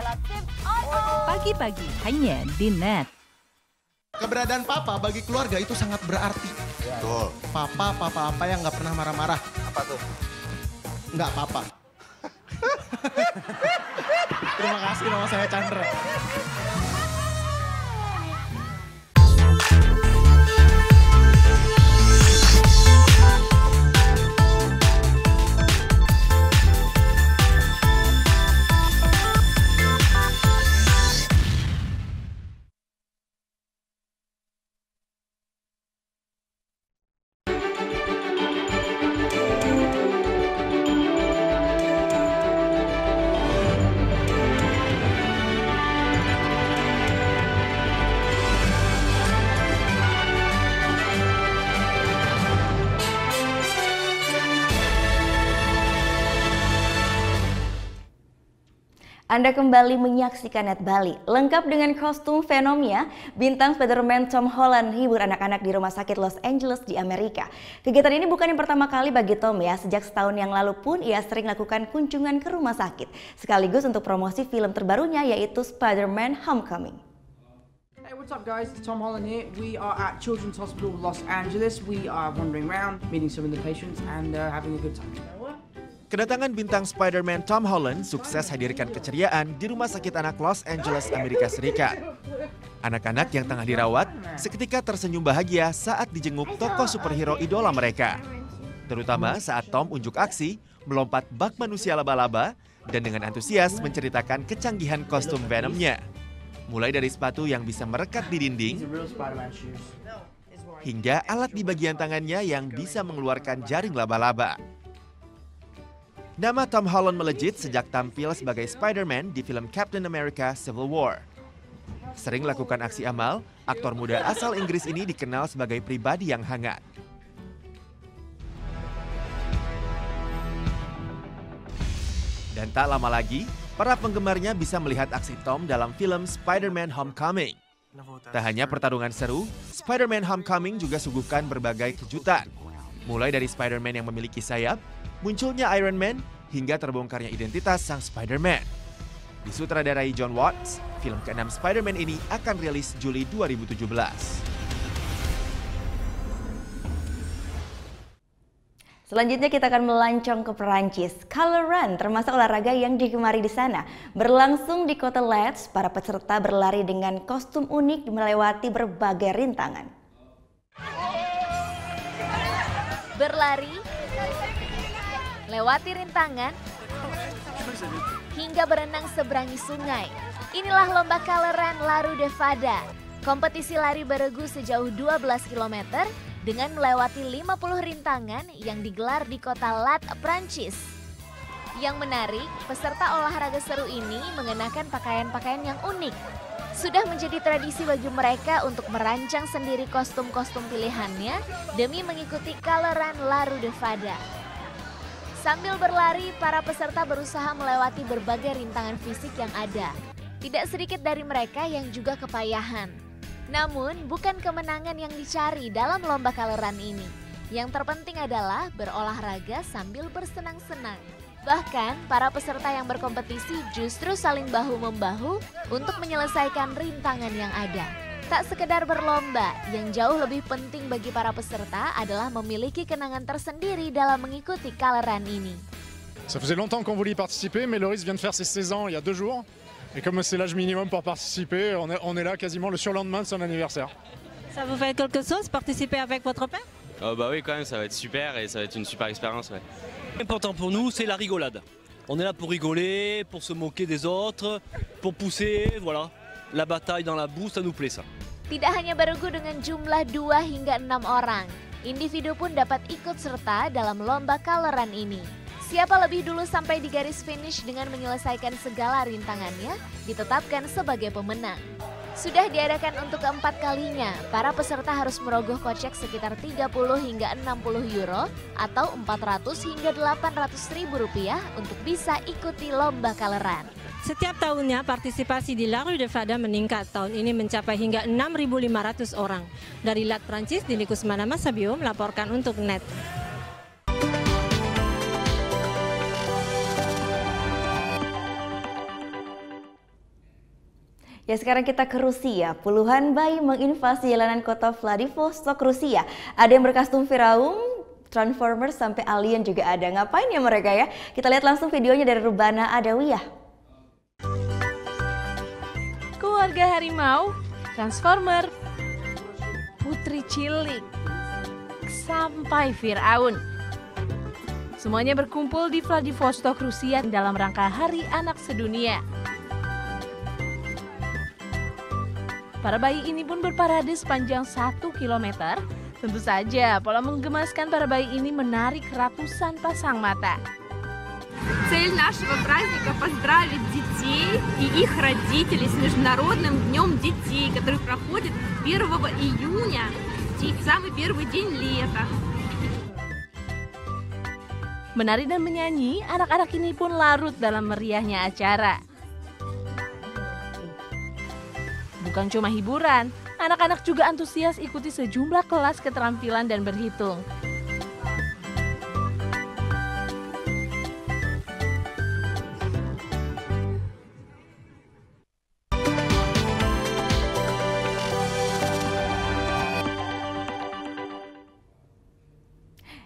Pagi-pagi, hanya di Net. Keberadaan papa bagi keluarga itu sangat berarti. Betul. Papa apa yang nggak pernah marah-marah. Apa tuh? Nggak papa. Terima kasih, nama saya Chandra. Anda kembali menyaksikan Net Bali. Lengkap dengan kostum Venomnya, bintang Spider-Man Tom Holland hibur anak-anak di rumah sakit Los Angeles di Amerika. Kegiatan ini bukan yang pertama kali bagi Tom ya. Sejak setahun yang lalu pun ia sering lakukan kunjungan ke rumah sakit. Sekaligus untuk promosi film terbarunya yaitu Spider-Man Homecoming. Hey, what's up guys? It's Tom Holland here. We are at Children's Hospital Los Angeles. We are wandering around, meeting some of the patients and having a good time. Kedatangan bintang Spider-Man Tom Holland sukses hadirkan keceriaan di Rumah Sakit Anak Los Angeles, Amerika Serikat. Anak-anak yang tengah dirawat seketika tersenyum bahagia saat dijenguk tokoh superhero idola mereka. Terutama saat Tom unjuk aksi, melompat bak manusia laba-laba, dan dengan antusias menceritakan kecanggihan kostum Venomnya. Mulai dari sepatu yang bisa merekat di dinding, hingga alat di bagian tangannya yang bisa mengeluarkan jaring laba-laba. Nama Tom Holland melejit sejak tampil sebagai Spider-Man di film Captain America Civil War. Sering lakukan aksi amal, aktor muda asal Inggris ini dikenal sebagai pribadi yang hangat. Dan tak lama lagi, para penggemarnya bisa melihat aksi Tom dalam film Spider-Man Homecoming. Tak hanya pertarungan seru, Spider-Man Homecoming juga suguhkan berbagai kejutan. Mulai dari Spider-Man yang memiliki sayap, munculnya Iron Man, hingga terbongkarnya identitas sang Spider-Man. Disutradarai John Watts, film ke-6 Spider-Man ini akan rilis Juli 2017. Selanjutnya kita akan melancong ke Perancis. Color Run termasuk olahraga yang digemari di sana. Berlangsung di kota Leeds, para peserta berlari dengan kostum unik melewati berbagai rintangan. Berlari, lewati rintangan, hingga berenang seberangi sungai. Inilah lomba Color Run La Rue de Fada. Kompetisi lari beregu sejauh 12 km dengan melewati 50 rintangan yang digelar di kota Lat, Prancis. Yang menarik, peserta olahraga seru ini mengenakan pakaian-pakaian yang unik. Sudah menjadi tradisi bagi mereka untuk merancang sendiri kostum-kostum pilihannya demi mengikuti Color Run La Rue de Fada. Sambil berlari, para peserta berusaha melewati berbagai rintangan fisik yang ada. Tidak sedikit dari mereka yang juga kepayahan. Namun, bukan kemenangan yang dicari dalam lomba Color Run ini. Yang terpenting adalah berolahraga sambil bersenang-senang. Bahkan, para peserta yang berkompetisi justru saling bahu-membahu untuk menyelesaikan rintangan yang ada. Tak sekedar berlomba, yang jauh lebih penting bagi para peserta adalah memiliki kenangan tersendiri dalam mengikuti Color Run ini. Ça faisait longtemps qu'on voulait y participer, mais Loris vient de faire ses 16 ans il y a 2 jours. Et comme c'est l'âge minimum pour participer, on est là quasiment le surlendemain de son anniversaire. Ça vous fait quelque chose participer avec votre père? Bah oui, quand même, ça va être super et ça va être une super expérience. Ouais. L'important pour nous, c'est la rigolade. On est là pour rigoler, pour se moquer des autres, pour pousser, voilà. La bataille dans la boue, ça nous plaît ça. Tidak hanya beregu dengan jumlah 2 hingga 6 orang, individu pun dapat ikut serta dalam lomba Color Run ini. Siapa lebih dulu sampai di garis finish dengan menyelesaikan segala rintangannya, ditetapkan sebagai pemenang. Sudah diadakan untuk keempat kalinya, para peserta harus merogoh kocek sekitar 30 hingga 60 euro atau 400 hingga 800 ribu rupiah untuk bisa ikuti lomba Color Run. Setiap tahunnya partisipasi di La Rue de Fada meningkat. Tahun ini mencapai hingga 6.500 orang. Dari Lat, Prancis, Dini Kusmana Masabio melaporkan untuk Net. Ya, sekarang kita ke Rusia. Puluhan bayi menginvasi jalanan kota Vladivostok, Rusia. Ada yang berkostum Firaun, Transformers, sampai alien juga ada. Ngapain ya mereka ya? Kita lihat langsung videonya dari Rubana Adawiyah. Keluarga harimau, Transformer, putri cilik, sampai Firaun. Semuanya berkumpul di Vladivostok, Rusia dalam rangka Hari Anak Sedunia. Para bayi ini pun berparade sepanjang 1 km. Tentu saja, pola menggemaskan para bayi ini menarik ratusan pasang mata. Цель нашего праздника – поздравить детей и их родителей с Международным днем детей, который проходит 1 июня, самый первый день лета. Menari dan menyanyi, anak-anak ini pun larut dalam meriahnya acara. Bukan cuma hiburan, anak-anak juga antusias ikuti sejumlah kelas keterampilan dan berhitung.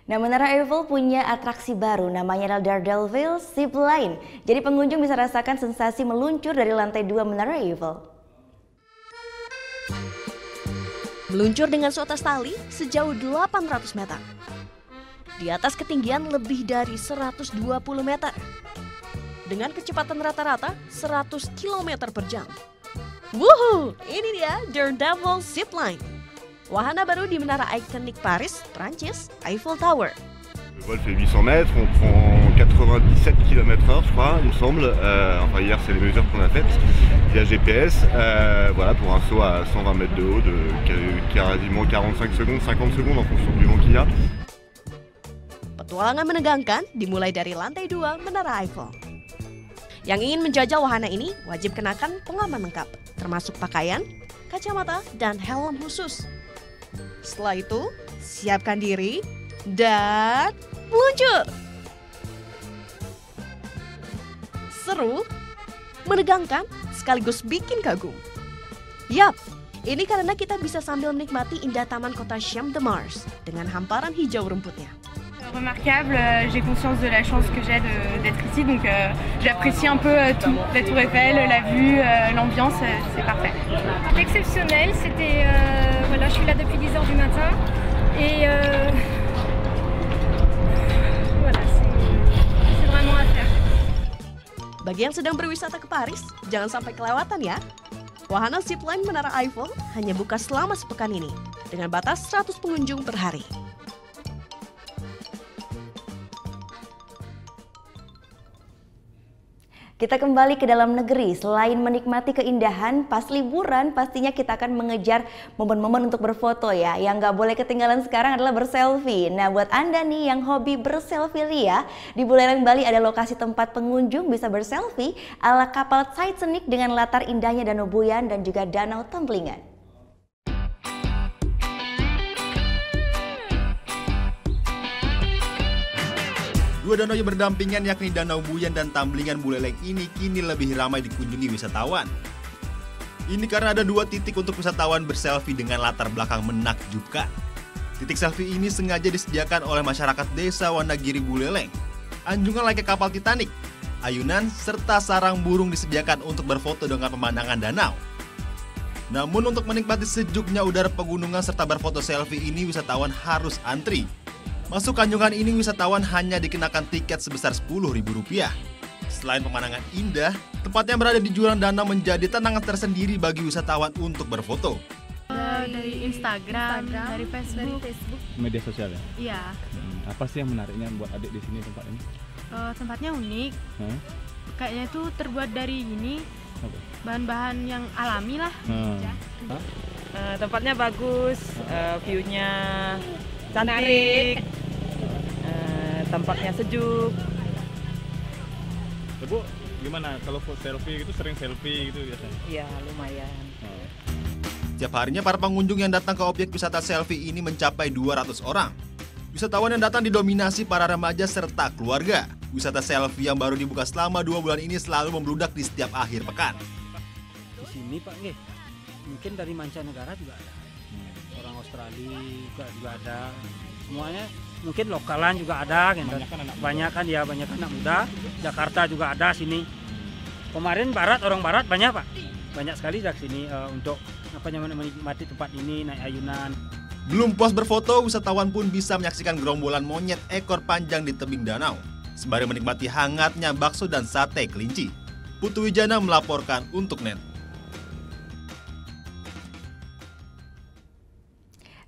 Nah, Menara Eiffel punya atraksi baru, namanya adalah Daredevil Zip Line. Jadi pengunjung bisa rasakan sensasi meluncur dari lantai 2 Menara Eiffel. Meluncur dengan seatas tali sejauh 800 meter. Di atas ketinggian lebih dari 120 meter. Dengan kecepatan rata-rata 100 km per jam. Wuhu, ini dia Daredevil Zip Line. Wahana baru di Menara ikonik Paris, Prancis, Eiffel Tower. Le vol fait 800 mètres, on prend 97 km/h je crois, il me semble. Enfin hier c'est les mesures qu'on a faites via GPS, voilà pour un saut à 120 mètres de haut de quasiment 45 secondes, 50 secondes en fonction du vent qu'il y a. Petualangan menegangkan dimulai dari lantai 2 Menara Eiffel. Yang ingin menjajal wahana ini wajib kenakan pengaman lengkap, termasuk pakaian, kacamata, dan helm khusus. Setelah itu, siapkan diri dan meluncur. Seru, menegangkan, sekaligus bikin kagum. Yap, ini karena kita bisa sambil menikmati indah taman kota Champ de Mars dengan hamparan hijau rumputnya. Remarquable, j'ai conscience de la chance que j'ai d'être ici, donc j'apprécie un peu tout, la Tour Eiffel, la vue, l'ambiance, c'est parfait. Exceptionnel, c'était, voilà, je suis là depuis 10 h du matin et voilà, c'est vraiment à faire. Bagi yang sedang berwisata ke Paris, jangan sampai kelewatan ya. Wahana zipline Menara Eiffel hanya buka selama sepekan ini dengan batas 100 pengunjung per hari. Kita kembali ke dalam negeri. Selain menikmati keindahan, pas liburan pastinya kita akan mengejar momen-momen untuk berfoto ya. Yang nggak boleh ketinggalan sekarang adalah berselfie. Nah, buat Anda nih yang hobi berselfie lia, di Buleleng, Bali ada lokasi tempat pengunjung bisa berselfie ala kapal Titanic dengan latar indahnya Danau Buyan dan juga Danau Tamblingan. Dua danau yang berdampingan yakni Danau Buyan dan Tamblingan Buleleng ini kini lebih ramai dikunjungi wisatawan. Ini karena ada dua titik untuk wisatawan berselfie dengan latar belakang menakjubkan. Titik selfie ini sengaja disediakan oleh masyarakat desa Wonogiri Buleleng. Anjungan layaknya kapal Titanic, ayunan, serta sarang burung disediakan untuk berfoto dengan pemandangan danau. Namun untuk menikmati sejuknya udara pegunungan serta berfoto selfie ini wisatawan harus antri. Masuk anjungan ini wisatawan hanya dikenakan tiket sebesar Rp10.000. Selain pemandangan indah, tempatnya berada di jurang danau menjadi tenangan tersendiri bagi wisatawan untuk berfoto. Dari Instagram, dari Facebook. Media sosial ya? Iya. Apa sih yang menariknya buat adik di sini tempat ini? Tempatnya unik. Kayaknya itu terbuat dari ini, bahan-bahan yang alami lah. Tempatnya bagus, view-nya cantik, tempatnya sejuk. Bu, gimana kalau selfie gitu, sering selfie gitu biasanya? Iya, lumayan. Setiap harinya para pengunjung yang datang ke objek wisata selfie ini mencapai 200 orang. Wisatawan yang datang didominasi para remaja serta keluarga. Wisata selfie yang baru dibuka selama 2 bulan ini selalu membludak di setiap akhir pekan. Di sini Pak, mungkin dari mancanegara juga ada. Orang Australia juga ada. Semuanya mungkin lokalan juga ada, gitu. Banyak anak muda. Jakarta juga ada sini. Kemarin orang barat banyak Pak, banyak sekali dari sini untuk menikmati tempat ini, naik ayunan. Belum puas berfoto, wisatawan pun bisa menyaksikan gerombolan monyet ekor panjang di tebing danau, sembari menikmati hangatnya bakso dan sate kelinci. Putu Wijana melaporkan untuk NET.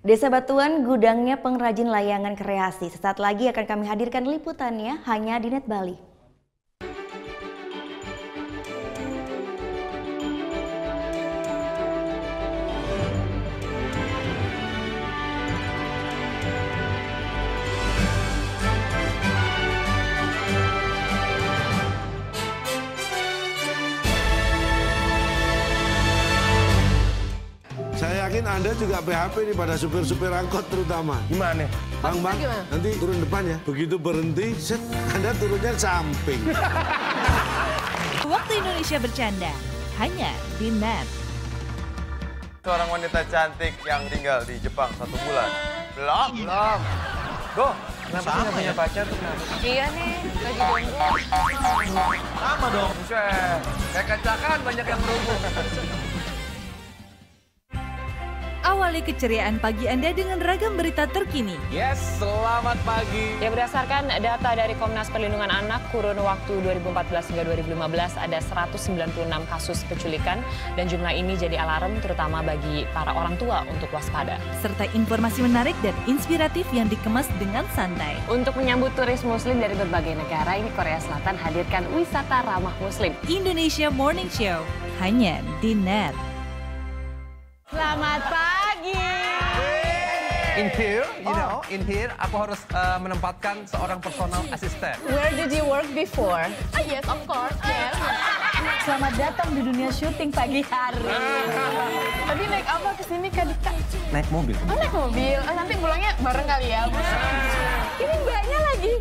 Desa Batuan gudangnya pengrajin layangan kreasi. Sesaat lagi akan kami hadirkan liputannya hanya di NET Bali. Mungkin Anda juga PHP nih pada supir-supir angkot terutama. Gimana? Bang, nanti turun depan ya. Begitu berhenti, set, Anda turunnya samping. Waktu Indonesia bercanda, hanya di NET. Seorang wanita cantik yang tinggal di Jepang 1 bulan. Belum. Go, kenapa sih punya pacar tuh kenapa? Iya nih, lagi jomblo. Sama dong. Kayak kacakan banyak yang berhubung. Awali keceriaan pagi Anda dengan ragam berita terkini. Yes, selamat pagi. Ya, berdasarkan data dari Komnas Perlindungan Anak, kurun waktu 2014 hingga 2015 ada 196 kasus penculikan dan jumlah ini jadi alarm terutama bagi para orang tua untuk waspada. Serta informasi menarik dan inspiratif yang dikemas dengan santai. Untuk menyambut turis muslim dari berbagai negara, ini Korea Selatan hadirkan wisata ramah muslim. Indonesia Morning Show, hanya di NET. Selamat pagi. In here, aku harus menempatkan seorang personal assistant. Where did you work before? Yes, of course. Yes. Selamat datang di dunia syuting pagi hari. Tadi naik apa kesini Kak Dika? Naik mobil. Oh, naik mobil. Oh, nanti pulangnya bareng kali ya. Ini mbaknya lagi.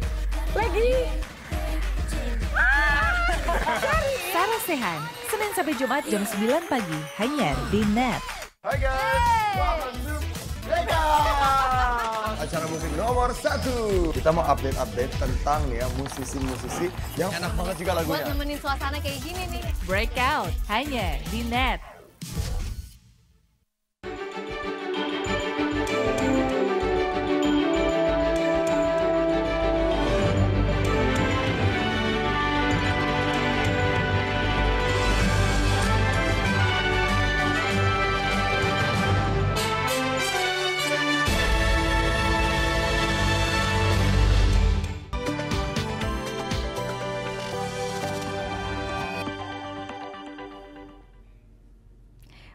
Sarah Sehan, Senin sampai Jumat jam 9 pagi, hanya di NET. Hai guys, welcome to Vegas. Acara musik nomor 1. Kita mau update tentang nih ya musisi-musisi yang enak banget juga lagunya. Buat nemenin suasana kayak gini nih. Breakout, hanya di NET.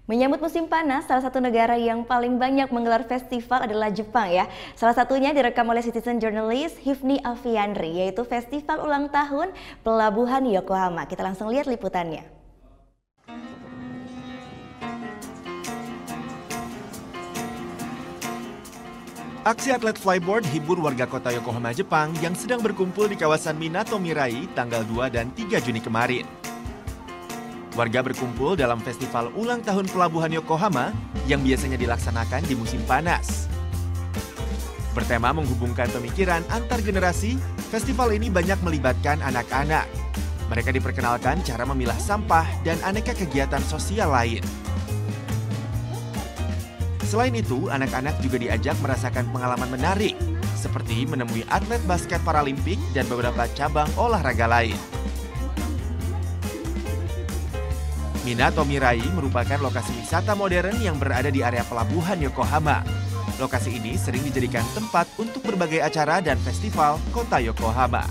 Menyambut musim panas, salah satu negara yang paling banyak menggelar festival adalah Jepang ya. Salah satunya direkam oleh citizen journalist Hifni Alfiandri, yaitu Festival Ulang Tahun Pelabuhan Yokohama. Kita langsung lihat liputannya. Aksi atlet flyboard hibur warga kota Yokohama, Jepang yang sedang berkumpul di kawasan Minato Mirai tanggal 2 dan 3 Juni kemarin. Warga berkumpul dalam festival ulang tahun Pelabuhan Yokohama yang biasanya dilaksanakan di musim panas. Bertema menghubungkan pemikiran antar generasi, festival ini banyak melibatkan anak-anak. Mereka diperkenalkan cara memilah sampah dan aneka kegiatan sosial lain. Selain itu, anak-anak juga diajak merasakan pengalaman menarik, seperti menemui atlet basket paralimpik dan beberapa cabang olahraga lain. Minato Mirai merupakan lokasi wisata modern yang berada di area pelabuhan Yokohama. Lokasi ini sering dijadikan tempat untuk berbagai acara dan festival kota Yokohama.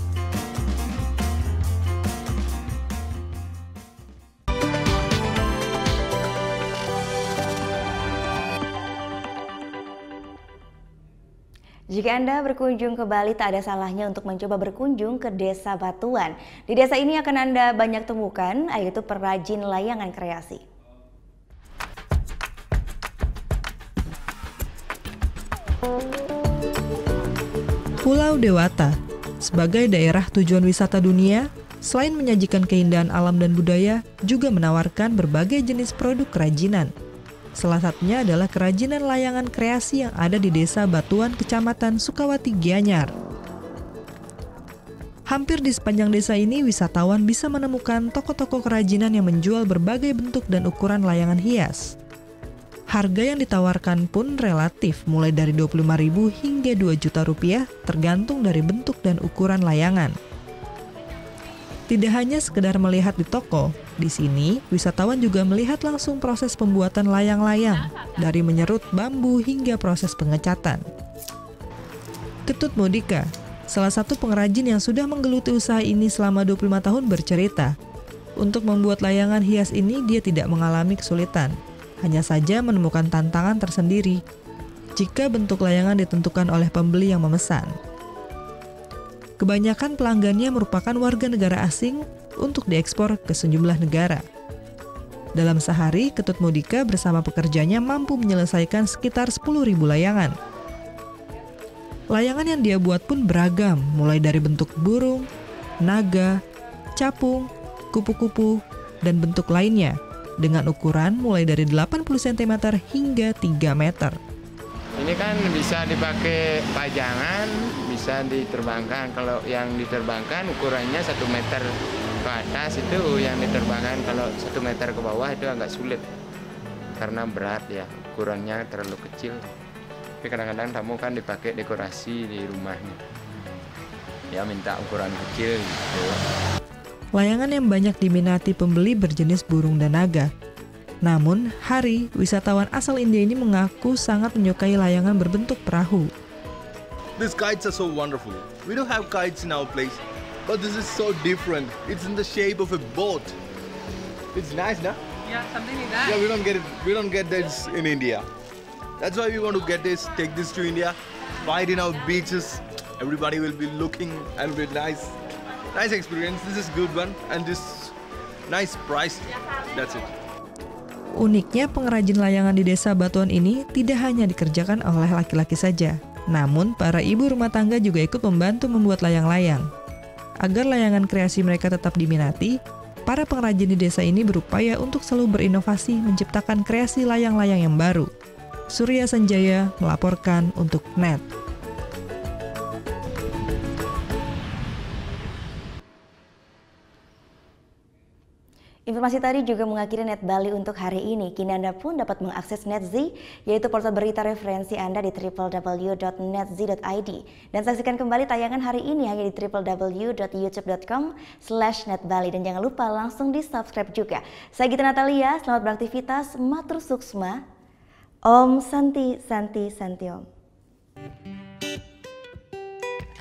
Jika Anda berkunjung ke Bali, tak ada salahnya untuk mencoba berkunjung ke Desa Batuan. Di desa ini akan Anda banyak temukan, yaitu perajin layangan kreasi. Pulau Dewata, sebagai daerah tujuan wisata dunia, selain menyajikan keindahan alam dan budaya, juga menawarkan berbagai jenis produk kerajinan. Salah satunya adalah kerajinan layangan kreasi yang ada di Desa Batuan, Kecamatan Sukawati, Gianyar. Hampir di sepanjang desa ini, wisatawan bisa menemukan toko-toko kerajinan yang menjual berbagai bentuk dan ukuran layangan hias. Harga yang ditawarkan pun relatif, mulai dari Rp25.000 hingga Rp2 juta, tergantung dari bentuk dan ukuran layangan. Tidak hanya sekedar melihat di toko, di sini wisatawan juga melihat langsung proses pembuatan layang-layang, dari menyerut bambu hingga proses pengecatan. Ketut Modika, salah satu pengrajin yang sudah menggeluti usaha ini selama 25 tahun bercerita, untuk membuat layangan hias ini dia tidak mengalami kesulitan, hanya saja menemukan tantangan tersendiri jika bentuk layangan ditentukan oleh pembeli yang memesan. Kebanyakan pelanggannya merupakan warga negara asing untuk diekspor ke sejumlah negara. Dalam sehari, Ketut Mudika bersama pekerjanya mampu menyelesaikan sekitar 10.000 layangan. Layangan yang dia buat pun beragam, mulai dari bentuk burung, naga, capung, kupu-kupu, dan bentuk lainnya, dengan ukuran mulai dari 80 cm hingga 3 meter. Ini kan bisa dipakai pajangan, bisa diterbangkan. Kalau yang diterbangkan ukurannya 1 meter ke atas itu yang diterbangkan. Kalau 1 meter ke bawah itu agak sulit karena berat ya, ukurannya terlalu kecil. Tapi kadang-kadang tamu kan dipakai dekorasi di rumahnya. Ya minta ukuran kecil gitu. Layangan yang banyak diminati pembeli berjenis burung dan naga. Namun, Hari, wisatawan asal India ini mengaku sangat menyukai layangan berbentuk perahu. These kites are so wonderful. We don't have kites in our place, but this is so different. It's in the shape of a boat. It's nice, no? Yeah, something like that. Yeah, we don't get this in India. That's why we want to get this, take this to India, fly it in our beaches. Everybody will be looking and with nice experience. This is good one and this nice price. That's it. Uniknya pengrajin layangan di desa Batuan ini tidak hanya dikerjakan oleh laki-laki saja, namun para ibu rumah tangga juga ikut membantu membuat layang-layang. Agar layangan kreasi mereka tetap diminati, para pengrajin di desa ini berupaya untuk selalu berinovasi menciptakan kreasi layang-layang yang baru. Surya Sanjaya melaporkan untuk NET. Informasi tadi juga mengakhiri Net Bali untuk hari ini. Kini Anda pun dapat mengakses NetZ, yaitu portal berita referensi Anda di www.netz.id. Dan saksikan kembali tayangan hari ini hanya di www.youtube.com/netbali. Dan jangan lupa langsung di subscribe juga. Saya Gita Natalia, selamat beraktivitas, matur suksma, Om Santi Santi Santi Om.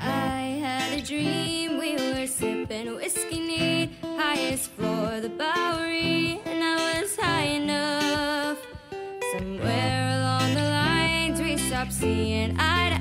I had a dream we were sipping whiskey neat, highest floor the Bowery, and I was high enough. Somewhere along the lines we stopped seeing eye to